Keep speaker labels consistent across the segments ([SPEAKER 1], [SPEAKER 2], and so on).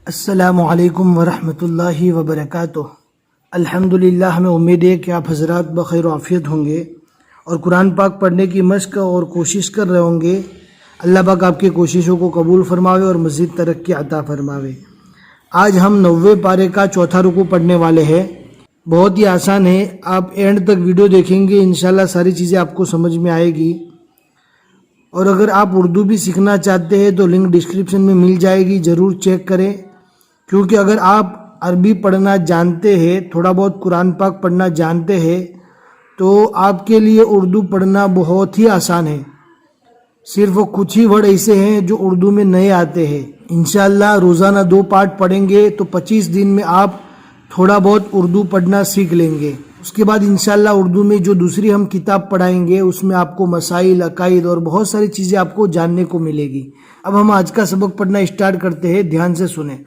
[SPEAKER 1] السلام علیکم ورحمۃ اللہ وبرکاتہ۔ الحمدللہ، ہمیں امید ہے کہ آپ حضرات بخیر و عافیت ہوں گے اور قرآن پاک پڑھنے کی مشق اور کوشش کر رہے ہوں گے۔ اللہ پاک آپ کی کوششوں کو قبول فرماوے اور مزید ترقی عطا فرماوے۔ آج ہم 90 پارے کا چوتھا رکوع پڑھنے والے ہیں۔ بہت ہی آسان ہے، آپ اینڈ تک ویڈیو دیکھیں گے، انشاءاللہ ساری چیزیں آپ کو سمجھ میں آئے گی۔ اور اگر آپ اردو بھی سیکھنا چاہتے ہیں تو لنک ڈسکرپشن میں مل جائے گی، ضرور چیک کریں، کیونکہ اگر آپ عربی پڑھنا جانتے ہیں، تھوڑا بہت قرآن پاک پڑھنا جانتے ہیں، تو آپ کے لیے اردو پڑھنا بہت ہی آسان ہے۔ صرف کچھ ہی ورڈ ایسے ہیں جو اردو میں نئے آتے ہیں۔ انشاءاللہ روزانہ 2 پارٹ پڑھیں گے تو 25 دن میں آپ تھوڑا بہت اردو پڑھنا سیکھ لیں گے۔ اس کے بعد انشاءاللہ اردو میں جو دوسری ہم کتاب پڑھائیں گے اس میں آپ کو مسائل، عقائد اور بہت ساری چیزیں آپ کو جاننے کو ملے گی۔ اب ہم آج کا سبق پڑھنا اسٹارٹ کرتے ہیں، دھیان سے سنیں۔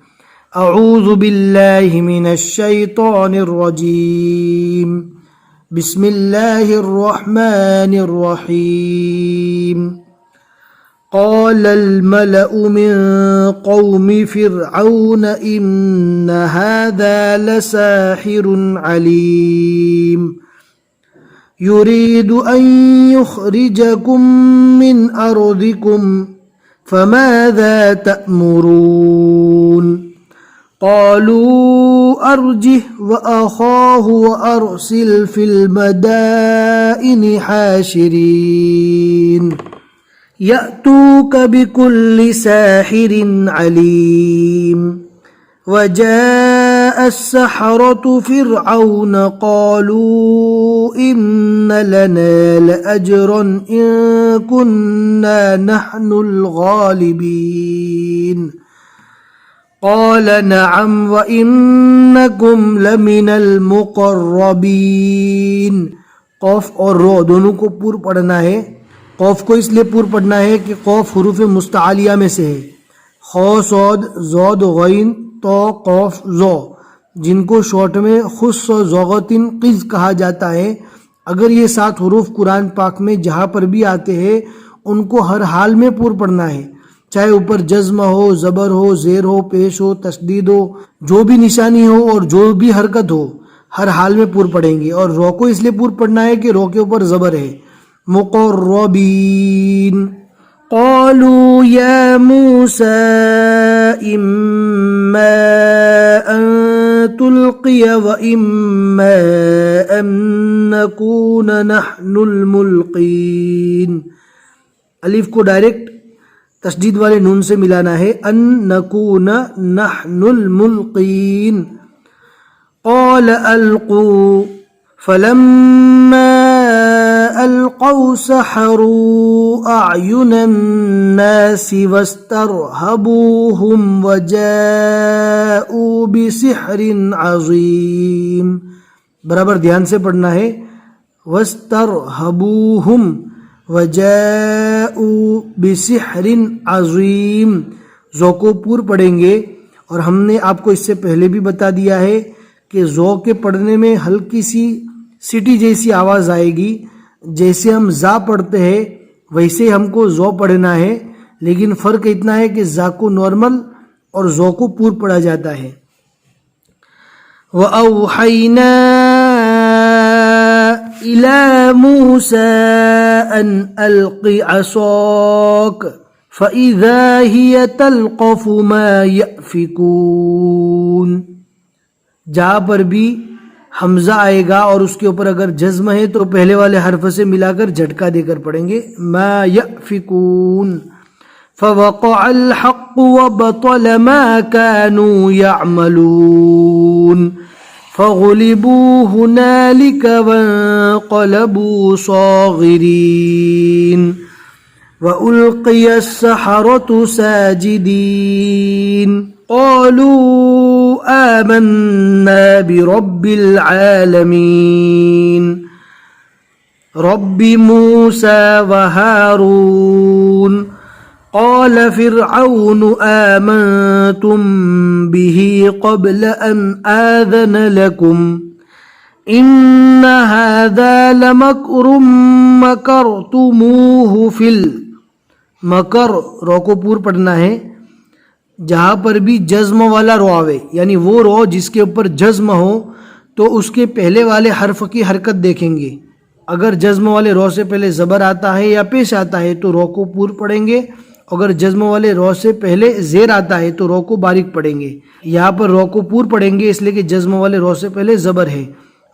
[SPEAKER 1] اعوذ باللہ من الشیطان الرجیم، بسم اللہ الرحمن الرحیم۔ قال الملأ من قوم فرعون إن هذا لساحر عليم يريد أن يخرجكم من أرضكم فماذا تأمرون قالوا أرجه وأخاه وأرسل في المدائن حاشرين يأتوك بكل ساحر عليم وجاء السحرة فرعون قالوا إن لنا لأجرا إن كنا نحن الغالبين قال نعم وإنكم لمن المقربين۔ قوف اور رو دونوں کو پور پڑھنا ہے۔ قوف کو اس لیے پور پڑھنا ہے کہ قوف حروف مستعلیہ میں سے ہے۔ خو، صاد، زود، غین، تو، قوف، زو، جن کو شارٹ میں خص و زوغتن قز کہا جاتا ہے۔ اگر یہ 7 حروف قرآن پاک میں جہاں پر بھی آتے ہیں ان کو ہر حال میں پور پڑھنا ہے، چاہے اوپر جزم ہو، زبر ہو، زیر ہو، پیش ہو، تشدید ہو، جو بھی نشانی ہو اور جو بھی حرکت ہو، ہر حال میں پور پڑھیں گے۔ اور رو کو اس لیے پور پڑھنا ہے کہ رو کے اوپر زبر ہے۔ مقربین۔ قالوا یا موسیٰ اما ان تلقی و اما ان نکون نحن الملقین۔ الف کو ڈائریکٹ تشدید والے نون سے ملانا ہے، ان نکون نحن الملقین۔ قال القوا فلما القوا سحروا اعین الناس واسترهبوهم وجاءوا بسحر عظیم۔ برابر دھیان سے پڑھنا ہے، واسترهبوهم وجاءوا بسحر عظیم۔ زو کو پور پڑھیں گے، اور ہم نے آپ کو اس سے پہلے بھی بتا دیا ہے کہ زو کے پڑھنے میں ہلکی سی سٹی جیسی آواز آئے گی، جیسے ہم زا پڑھتے ہیں ویسے ہم کو زو پڑھنا ہے، لیکن فرق اتنا ہے کہ زا کو نارمل اور زو کو پور پڑھا جاتا ہے۔ وَأَوْحَيْنَا إِلَى مُوسَىٰ أَنْ أَلْقِ عَصَاكَ فَإِذَا هِيَ تَلْقَفُ مَا يَأْفِكُونَ۔ جہاں پر بھی حمزہ آئے گا اور اس کے اوپر اگر جزم ہے تو پہلے والے حرف سے ملا کر جھٹکا دے کر پڑھیں گے، ما یأفکون۔ فوقع الحق وبطل ما كانوا يعملون فغلبوا هنالك وانقلبوا صاغرين وألقي السحرة ساجدين قالوا آمنا برب العالمين رب موسى وهارون قال فرعون آمنتم به قبل أن آذن لكم إن هذا لمكر مكرتموه في المكر، رو کو پور پڑھنا ہے، جہاں پر بھی جزم والا رو آوے یعنی وہ رو جس کے اوپر جزم ہو تو اس کے پہلے والے حرف کی حرکت دیکھیں گے. اگر جزم والے رو سے پہلے زبر آتا ہے یا پیش آتا ہے تو رو کو پور پڑھیں گے. اگر جزم والے رو سے پہلے زیر آتا ہے تو رو کو باریک پڑھیں گے. یہاں پر رو کو پور پڑھیں گے اس لیے کہ جزم والے رو سے پہلے زبر ہے.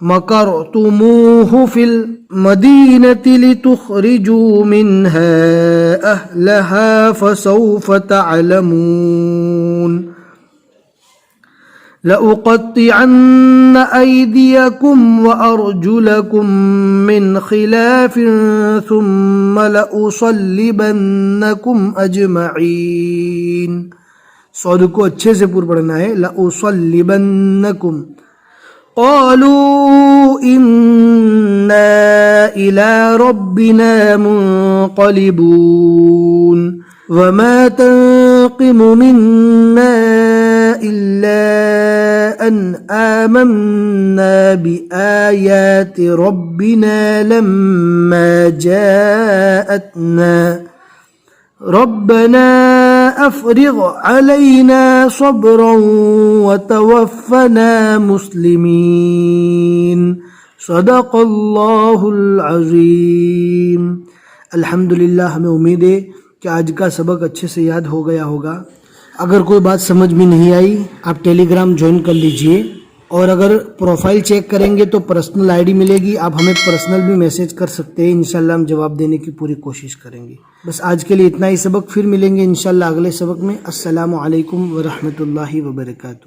[SPEAKER 1] مَكَرْتُمُوهُ فِي الْمَدِينَةِ لِتُخْرِجُوا مِنْهَا أَهْلَهَا فَسَوْفَ تَعْلَمُونَ لَأُقَطِّعَنَّ أَيْدِيَكُمْ وَأَرْجُلَكُمْ مِنْ خِلَافٍ ثُمَّ لَأُصَلِّبَنَّكُمْ أَجْمَعِينَ. صاد کو اچھے سے پور پڑھنا ہے. لَأُصَلِّبَنَّكُمْ. قالوا إنا إلى ربنا منقلبون وما تنقم منا إلا أن آمنا بآيات ربنا لما جاءتنا ربنا افرغ علينا صبرا وتوفنا مسلمين. صدق اللہ العظیم. الحمدللہ ہمیں امید ہے کہ آج کا سبق اچھے سے یاد ہو گیا ہوگا. اگر کوئی بات سمجھ میں نہیں آئی آپ ٹیلی گرام جوائن کر لیجئے اور اگر پروفائل چیک کریں گے تو پرسنل آئی ڈی ملے گی. آپ ہمیں پرسنل بھی میسج کر سکتے ہیں. انشاءاللہ ہم جواب دینے کی پوری کوشش کریں گے. بس آج کے لیے اتنا ہی سبق. پھر ملیں گے انشاءاللہ اگلے سبق میں. السلام علیکم ورحمۃ اللہ وبرکاتہ.